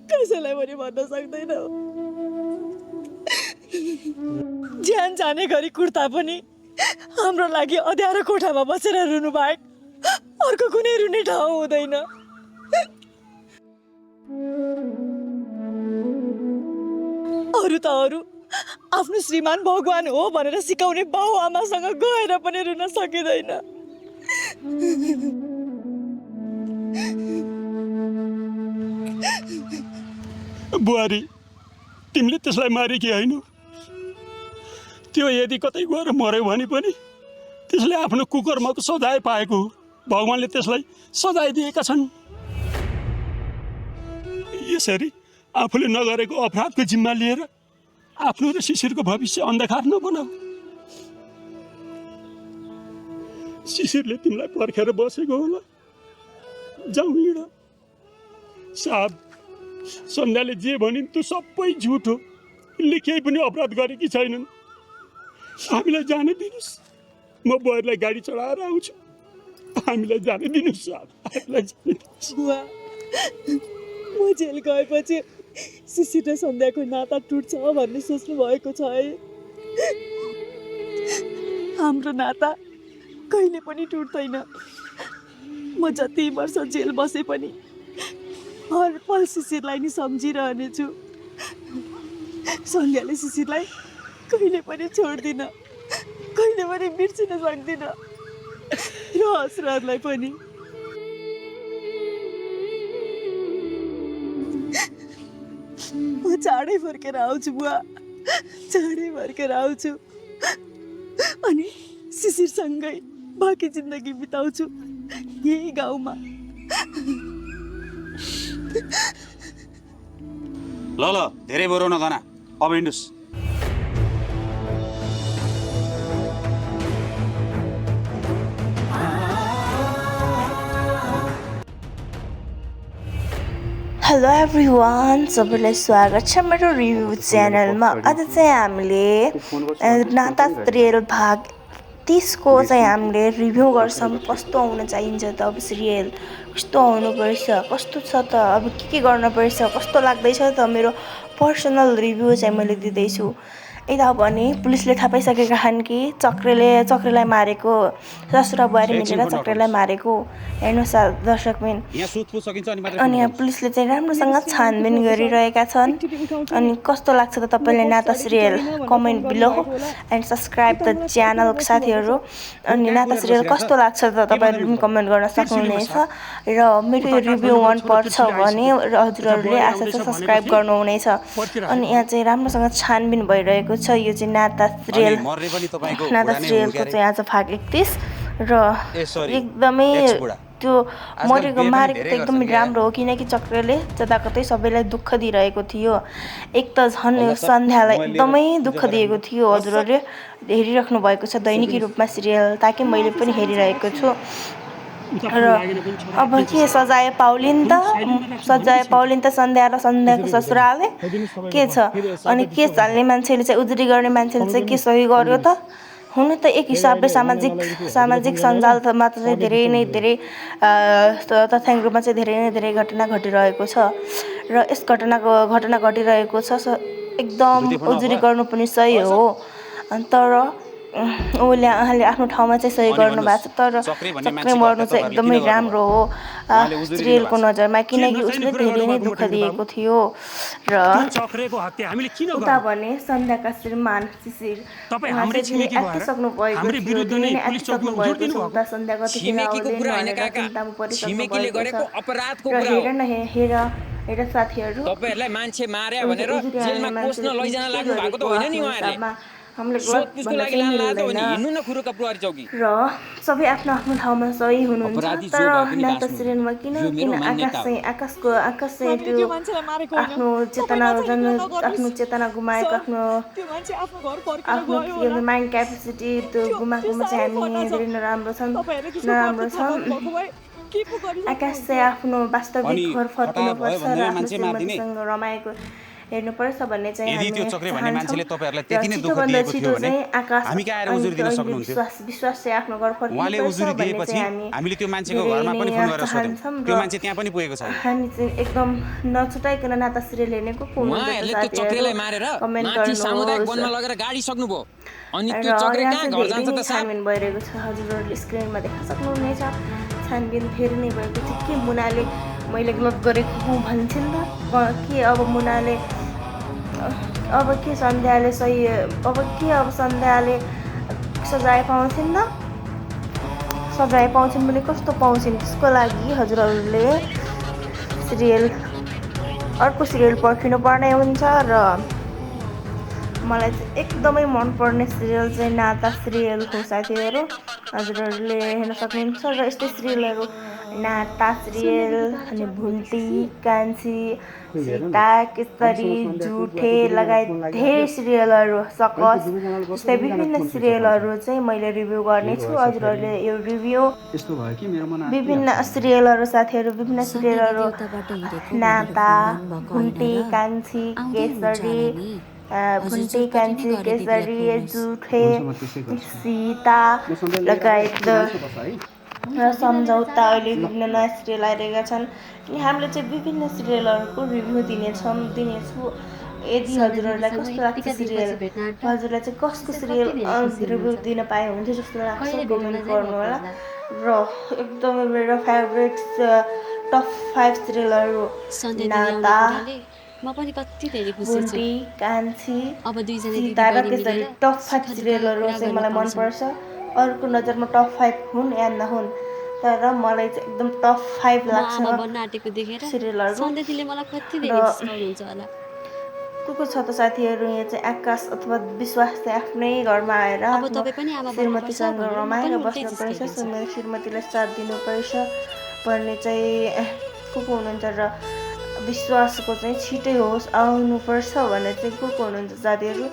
कसैलाई पनि भन्न सक्दैनौ। ज्यान जाने गरी कुर्ता पनि हाम्रो लागि अँध्यारो कोठामा बसेर रुनु बाहेक अर्को कुनै रुने ठाउँ हुँदैन। अरू त अरू आफ्नो श्रीमान भगवान हो भनेर सिकाउने बाउ आमासँग गएर पनि रुन सकिँदैन। बुहारी, तिमीले त्यसलाई मारे कि होइन? त्यो यदि कतै गएर मर्यो भने पनि त्यसले आफ्नो कुकर्मको सजाय पाएको हो। भगवानले त्यसलाई सजाय दिएका छन्। यसरी आफूले नगरेको अपराधको जिम्मा लिएर आफ्नो र शिशिरको भविष्य अन्धकार नबनाऊ। शिशिरले तिमीलाई पर्खेर बसेको होला। जाऊ हिँड। साहब, सन्ध्याले जे भनिन् त्यो सबै झुट हो। यिनले केही पनि अपराध गरेकी छैनन्। हामीलाई जान दिनुहोस्। म बुहारीलाई गाडी चढाएर आउँछु। हामीलाई जान दिनुहोस् साहब, हामीलाई जान दिनुहोस्। बुवा, म जेल गएपछि शिशिर र सन्ध्याको नाता टुट्छ भन्ने सोच्नु भएको छ है? हाम्रो नाता कहिले पनि टुट्दैन। म जति वर्ष जेल बसे पनि हर पल शिशिरलाई नि सम्झिरहनेछु। सन्ध्याले शिशिरलाई कहिले पनि छोड्दिन, कहिले पनि बिर्सिन सक्दिन। र असराजलाई पनि। म चाँडै फर्केर आउँछु बुवा, चाँडै फर्केर आउँछु। अनि शिशिरसँगै बाँकी जिन्दगी बिताउँछु यही गाउँमा। ल ल, धेरै बोरो नगन, अब हिँड्नुस्। हेलो एभ्रिवान, सबैलाई स्वागत छ मेरो रिभ्यू च्यानलमा। आज चाहिँ हामीले नाता सिरियल भाग 30 को चाहिँ हामीले रिभ्यू गर्छौँ। कस्तो आउन चाहिन्छ त अब सिरियल, कस्तो आउनुपर्छ, कस्तो छ त, अब के गर्नुपर्छ, कस्तो लाग्दैछ त। मेरो पर्सनल रिभ्यू चाहिँ मैले दिँदैछु। यता भने पुलिसले थाहा पाइसकेका छन् कि चक्रेलाई मारेको, ससुरा बुहारी मिलेर चक्रेलाई मारेको। हेर्नुहोस् दर्शकबिन, अनि यहाँ पुलिसले चाहिँ राम्रोसँग छानबिन गरिरहेका छन्। अनि कस्तो लाग्छ त तपाईँलाई नाता serial? Comment below and subscribe the channel साथीहरू। अनि नाता सिरियल कस्तो लाग्छ त तपाईँहरूले पनि कमेन्ट गर्न सक्नुहुनेछ। र मेरो यो रिभ्यू मन पर्छ भने हजुरहरूले आशा चाहिँ सब्सक्राइब गर्नुहुनेछ। अनि यहाँ चाहिँ राम्रोसँग छानबिन भइरहेको छ। यो चाहिँ नाता सिरियलको चाहिँ आज भाग 31 र एकदमै त्यो मारेको त एकदमै राम्रो हो, किनकि चक्रले जताकतै सबैलाई दुःख दिइरहेको थियो। एक त झन् सन्ध्यालाई एकदमै दुःख दिएको थियो। हजुरहरूले हेरिराख्नु भएको छ दैनिकी रूपमा सिरियल, ताकि मैले पनि हेरिरहेको छु। र अब के सजाय पाउलिन् त सन्ध्या र सन्ध्याको ससुराले के छ? अनि केस हाल्ने मान्छेले चाहिँ, उजुरी गर्ने मान्छेले चाहिँ के सही गर्यो त? हुन त एक हिसाबले सामाजिक सञ्जालमा चाहिँ धेरै तथ्याङ्क रूपमा चाहिँ धेरै घटना घटिरहेको छ। र यस घटना घटिरहेको छ। एकदम उजुरी गर्नु पनि सही हो, तर उहाँले आफ्नो ठाउँमा चाहिँ सही गर्नु भएको छ। तर चक्रे मर्नु चाहिँ एकदमै राम्रो हो सिरियलको नजरमा, किनकि उसले धेरै नै दुःख दिएको थियो। र उता भने सन्ध्याका श्रीमान शिशिर आँटिसक्नु भएको थियो, धेरै नै आँटिसक्नु भएको छ। उता सन्ध्या कतिखेर आउने भनेर चिन्तामा परिसक्नु भएको छ। र हेर साथीहरू, तपाईहरुलाई मान्छे मार्या भनेर जेलमा कोस्न लैजान लाग्नु भएको त होइन नि उहाँहरुले। हामीले सोधपुछको लागि लान लाग्यो भने हिँड्नु न खुरुका प्रहरी चौकी। र सबै आफ्नो ठाउँमा सही हुनुहुन्छ। तर नाता सिरियलमा किन आकाश चाहिँ त्यो आफ्नो चेतना गुमाएको, आफ्नो माइन्ड क्यापेसिटी त्यो गुमाएकोमा चाहिँ हामी धेरै नराम्रो छन्। आकाश चाहिँ आफ्नो वास्तविक घर फर्किनुपर्छ र आफ्नो श्रीमतीसँग रमाएको हेर्नुपर्छ भन्ने चाहिँ यदि त्यो चक्रे भन्ने मान्छेले तपाईँहरूलाई त्यति नै दुःख छिटोभन्दा दिएको थियो छिटो भने चाहिँ आकाश हामी कहाँ आएर उजुरी दिन सक्नुहुन्थ्यो? विश्वास चाहिँ आफ्नो घर उहाँले उजुरी दिएपछि हामीले त्यो मान्छेको घरमा पनि फोन गरेर सोध्यौँ, त्यो मान्छे त्यहाँ पनि पुगेको छैन। हामी चाहिँ एकदम नछुटाइकन नाता सिरियल हेर्ने को उहाँहरूले त्यो चक्रेलाई मारेर कमेन्ट माथि सामुदायिक वनमा गर्नुहोस् लगेर गाडी सक्नुभयो अनि र त्यो चक्रे यहाँ कहाँ चाहिँ घर जान्छ धेरै त नै साहब? छानबिन भइरहेको छ हजुरहरूले स्क्रिनमा देख्न सक्नुहुनेछ छानबिन फेरि नै भएको थियो के मुनाले मैले गलत गरेको हुँ भन्छन् त के अब मुनाले अब के सन्ध्याले सही अब सन्ध्याले सजाय पाउँछन् त सजाय पाउँछन् भने कस्तो पाउँछन् त्यसको लागि हजुरहरूले सिरियल अर्को सिरियल पर्खिनु पर्ने हुन्छ र मलाई चाहिँ एकदमै मनपर्ने सिरियल चाहिँ नाता सिरियल हो साथीहरू हजुरहरूले हेर्न सक्नुहुन्छ र यस्तै सिरियलहरू नाता सिरियल अनि भुल्टी कान्छी सीता केसरी जुठे लगायत धेरै सिरियलहरू सकस यस्तै विभिन्न सिरियलहरू चाहिँ मैले रिभ्यू गर्नेछु हजुरहरूले यो रिभ्यू विभिन्न सिरियलहरू साथीहरू विभिन्न सिरियलहरू नाता भुल्टी कान्छी केसरी भुल्टी कान्छी केसरी जुठे सीता लगायत र सम्झौता अहिले विभिन्न नयाँ सिरियल आइरहेका छन् अनि हामीले चाहिँ विभिन्न सिरियलहरूको रिभ्यू दिनेछु यदि हजुरहरूलाई कस्तो लाग्छ सिरियल हजुरलाई चाहिँ कसको सिरियल रिभ्यू दिन पाए हुन्थ्यो जस्तो लाग्छ कमेन्ट गर्नु होला र एकदमै मेरो फेभरेट टप 5 सिरियलहरू नाता म पनि कति धेरै खुसी छु भुल्टी कान्छी अब दुईजना सीता र त्यसरी टप 5 सिरियलहरू चाहिँ मलाई मनपर्छ अरूको नजरमा टप 5 हुन् या नहुन् तर मलाई चाहिँ एकदम टप 5 लाग्छ बन्न आँटेको देखेर सिरियलहरू सन्ध्याले मलाई कति धेरै जिस्काउनुहुन्छ होला को छ त साथीहरू यहाँ चाहिँ आकाश अथवा विश्वास चाहिँ आफ्नै घरमा आएर अब तपाईँ पनि आमा श्रीमतीसँग रमाएर बस्नुपर्छ मेरो श्रीमतीलाई साथ दिनुपर्छ भन्ने चाहिँ को हुनुहुन्छ र विश्वासको चाहिँ छिटै होस् आउनुपर्छ भन्ने चाहिँ को हुनुहुन्छ साथीहरू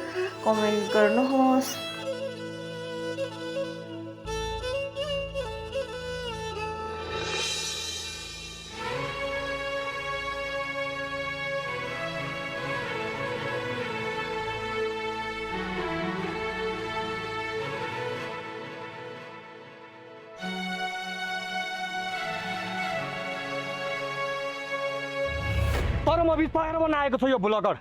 कमेन्ट गर्नुहोस् तर म बिच पाएर म नआएको छु यो ब्लगर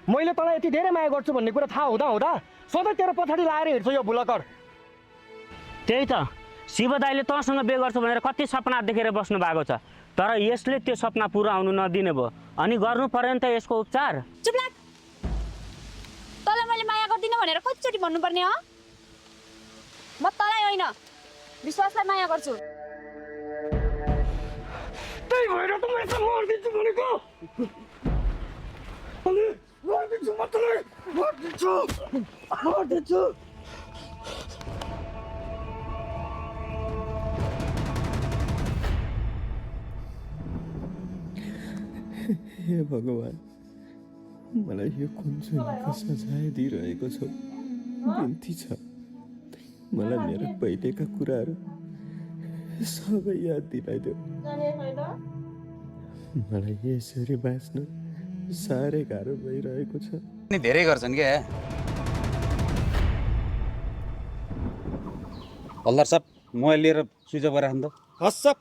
मैले तँलाई यति धेरै माया गर्छु भन्ने कुरा थाहा हुँदा सधैँ तेरो पछाडि लाएर हिँड्छु यो ब्लगर त्यही त शिव दाइले तँसँग बे गर्छु भनेर कति सपना देखेर बस्नु भएको छ तर यसले त्यो सपना पुरा आउनु नदिने भयो अनि गर्नु पर्यो नि त यसको उपचार चुप लाग तँलाई मैले माया गर्दिनँ भनेर कतिचोटि भन्नुपर्ने हो म तँलाई होइन विश्वासलाई माया गर्छु त्यही भएर त मैले त मर्दिन्छु भनेको अनि मर्दिन्छु म तँलाई मर्दिन्छु हे भगवान् मलाई यो कुन जुनीको सजाय दिइरहेको छ बिन्ती छ मलाई मेरो पहिलेका कुराहरू सबै याद दिलाइदेऊ मलाई यसरी बाँच्न साह्रै गाह्रो भइरहेको छ नि धेरै गर्छन् क्या हल्दार साहब मोबाइल लिएर स्विच अफ गरेर त हस् सब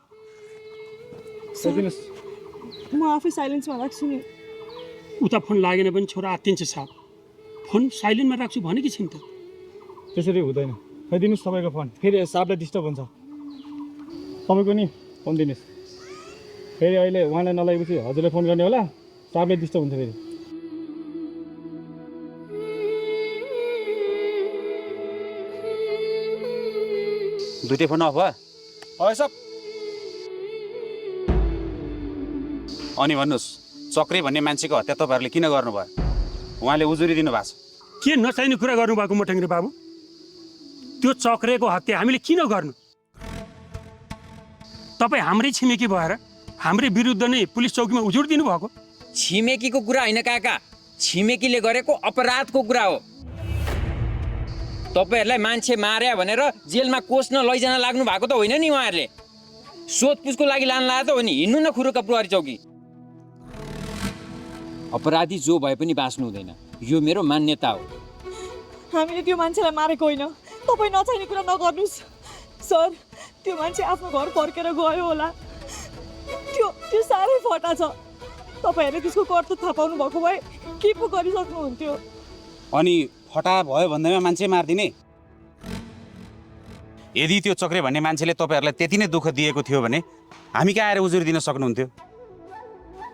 म आफै साइलेन्समा राख्छु नि उता फोन लागेन पनि छोरा आत्तिन्छ साहब फोन साइलेन्टमा राख्छु भनेकी छिन् त त्यसरी हुँदैन खै दिनुहोस् तपाईँको फोन फेरि साहबलाई डिस्टर्ब हुन्छ तपाईँको नि फोन दिनुहोस् फेरि अहिले उहाँलाई नलागेपछि हजुरलाई फोन गर्ने होला साहबले डिस्टर्ब हुन्छ फेरि दुईटै फोन अफ भयो सब अनि भन्नुहोस् चक्रे भन्ने मान्छेको हत्या तपाईँहरूले किन गर्नुभयो उहाँले उजुरी दिनुभएको छ के नचाहिने कुरा गर्नुभएको मठङ्ग्रे बाबु त्यो चक्रेको हत्या हामीले किन गर्नु तपाईँ हाम्रै छिमेकी भएर हाम्रै विरुद्ध नै पुलिस चौकीमा उजुर दिनुभएको छिमेकीको कुरा होइन काका छिमेकीले गरेको अपराधको कुरा हो तपाईँहरूलाई मान्छे मार्या भनेर जेलमा कोस्न लैजान लाग्नु भएको त होइन नि उहाँहरूले सोधपुछको लागि लान लाग्यो त हो नि हिँड्नु न खुरुका प्रहरी चौकी अपराधी जो भए पनि बाँच्नु हुँदैन, यो मेरो मान्यता हो। हामीले त्यो मान्छेलाई मारेको होइन, तपाईँ नचाहिने कुरा नगर्नुहोस् सर। त्यो मान्छे आफ्नो घर फर्केर गयो होला। त्यो साह्रै फटा छ। तपाईँहरूले त्यसको कर्तव्य थाहा पाउनु भएको भए के पो गरिसक्नुहुन्थ्यो। अनि फटा भयो भन्दैमा मान्छे मारिदिने? यदि त्यो चक्रे भन्ने मान्छेले तपाईँहरूलाई त्यति नै दुःख दिएको थियो भने हामी कहाँ आएर उजुरी दिन सक्नुहुन्थ्यो?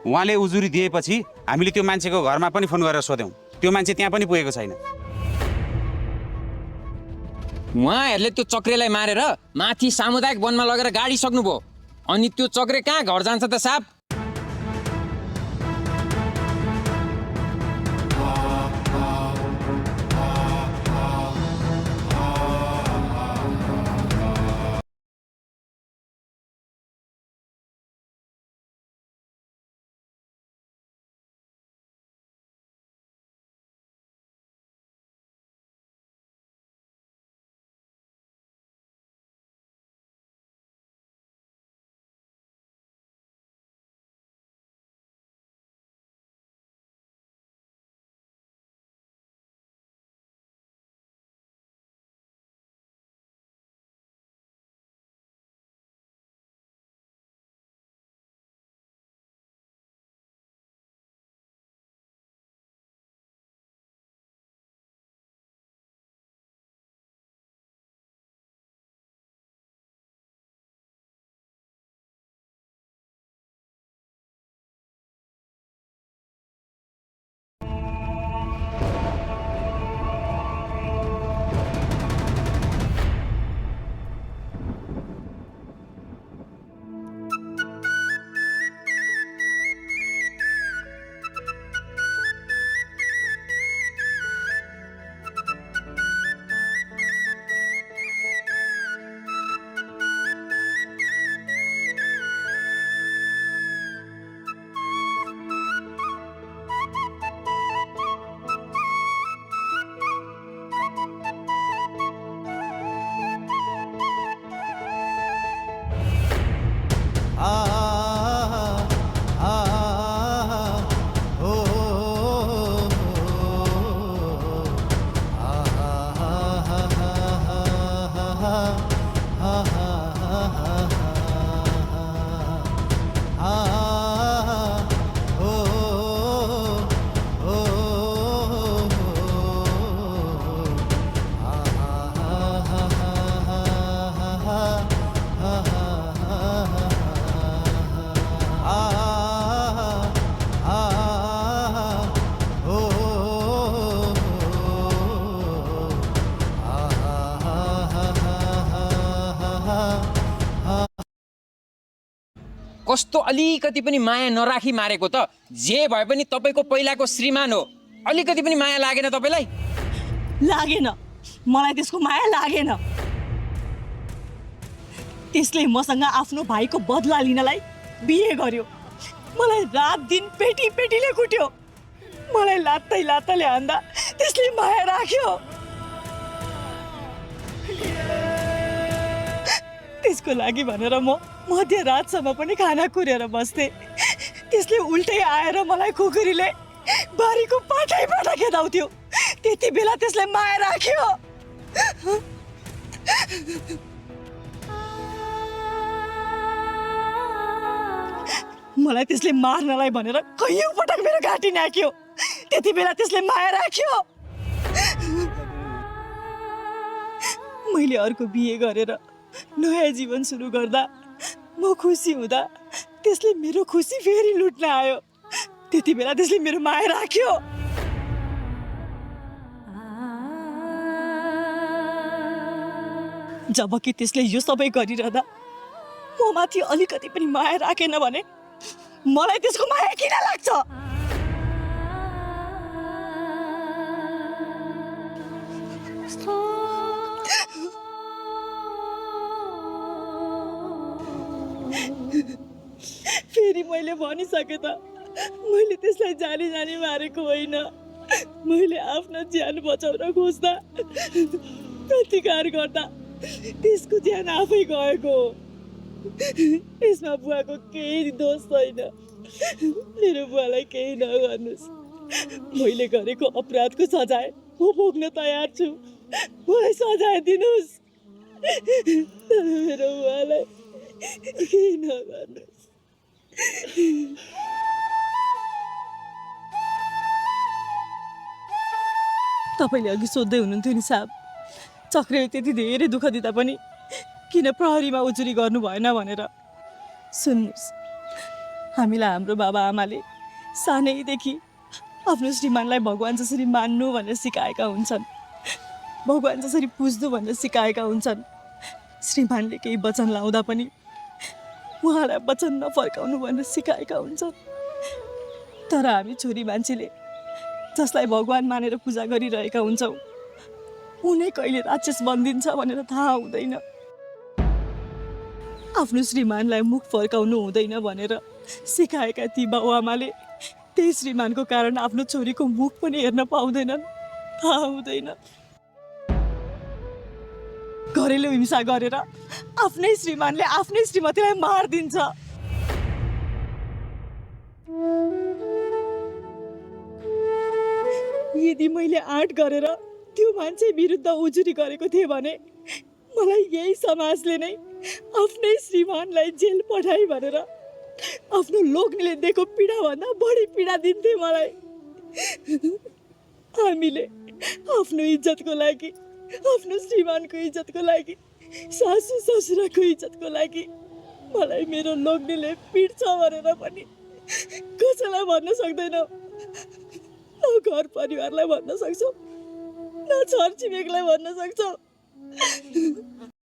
उहाँले उजुरी दिएपछि हामीले त्यो मान्छेको घरमा पनि फोन गरेर सोध्यौँ, त्यो मान्छे त्यहाँ पनि पुगेको छैन। उहाँहरूले त्यो चक्रेलाई मारेर माथि सामुदायिक वनमा लगेर गाडी सक्नुभयो। अनि त्यो चक्रे कहाँ घर जान्छ त साहब? कस्तो अलिकति पनि माया नराखी मारेको त? जे भए पनि तपाईँको पहिलाको श्रीमान हो, अलिकति पनि माया लागेन तपाईँलाई? लागेन, मलाई त्यसको माया लागेन। त्यसले मसँग आफ्नो भाइको बदला लिनलाई बिहे गर्यो। मलाई रात दिन पेटी पेटीले कुट्यो। मलाई लात्तै लात्ताले हान्दा त्यसले माया राख्यो। त्यसको लागि भनेर म मध्यरातसम्म पनि खाना कुरेर बस्थे। त्यसले उल्टै आएर मलाई खुकुरीले बारीको पाटै पाटा खेदाउँथ्यो। त्यति बेला त्यसले माया राख्यो। मलाई त्यसले मार्नलाई भनेर कैयौँ पटक मेरो घाँटी नाक्यो। त्यति बेला त्यसले माया राख्यो। मैले अर्को बिहे गरेर नयाँ जीवन सुरु गर्दा म खुसी हुँदा त्यसले मेरो खुसी फेरि लुट्न आयो। त्यति बेला त्यसले मेरो माया राख्यो। जबकि त्यसले यो सबै गरिरहँदा म माथि अलिकति पनि माया राखेन भने मलाई त्यसको माया किन लाग्छ? फेरि मैले भनिसके त, मैले त्यसलाई जानी जानी मारेको होइन। मैले आफ्नो ज्यान बचाउन खोज्दा प्रतिकार गर्दा त्यसको ज्यान आफै गएको। यसमा बुवाको केही दोष छैन। मेरो बुवालाई केही नगर्नुहोस्। मैले गरेको अपराधको सजाय म भोग्न तयार छु। मलाई सजाय दिनुहोस्। तर मेरो बुवालाई केही नगर्नुहोस्। तपाईँले अघि सोध्दै हुनुहुन्थ्यो नि साहब, चक्रेले त्यति धेरै दुःख दिँदा पनि किन प्रहरीमा उजुरी गर्नु भएन भनेर। सुन्नुहोस्, हामीलाई हाम्रो बाबा आमाले सानैदेखि आफ्नो श्रीमानलाई भगवान् जसरी मान्नु भनेर सिकाएका हुन्छन्, भगवान् जसरी पुज्नु भनेर सिकाएका हुन्छन्। श्रीमानले केही वचन लाउँदा पनि उहाँलाई वचन नफर्काउनु भनेर सिकाएका हुन्छन्। तर हामी छोरी मान्छेले जसलाई भगवान् मानेर पूजा गरिरहेका हुन्छौँ, उनी कहिले राक्षस बनिदिन्छ भनेर थाहा हुँदैन। आफ्नो श्रीमानलाई मुख फर्काउनु हुँदैन भनेर सिकाएका ती बाबुआमाले त्यही श्रीमानको कारण आफ्नो छोरीको मुख पनि हेर्न पाउँदैनन्, थाहा हुँदैन। घरेलु हिंसा गरेर आफ्नै श्रीमानले आफ्नै श्रीमतीलाई मारिदिन्छ। यदि मैले आँट गरेर त्यो मान्छे विरुद्ध उजुरी गरेको थिएँ भने मलाई यही समाजले नै आफ्नै श्रीमानलाई जेल पठाइ भनेर आफ्नो लोग्नेले दिएको पीडाभन्दा बढी पीडा दिन्थे मलाई। हामीले आफ्नो इज्जतको लागि, आफ्नो श्रीमानको इज्जतको लागि, सासू ससुराको इज्जतको लागि मलाई मेरो लोग्नेले पिट्छ भनेर पनि कसैलाई भन्न सक्दैनौ। न घर परिवारलाई भन्न सक्छौ, न छर छिमेकलाई भन्न सक्छौ।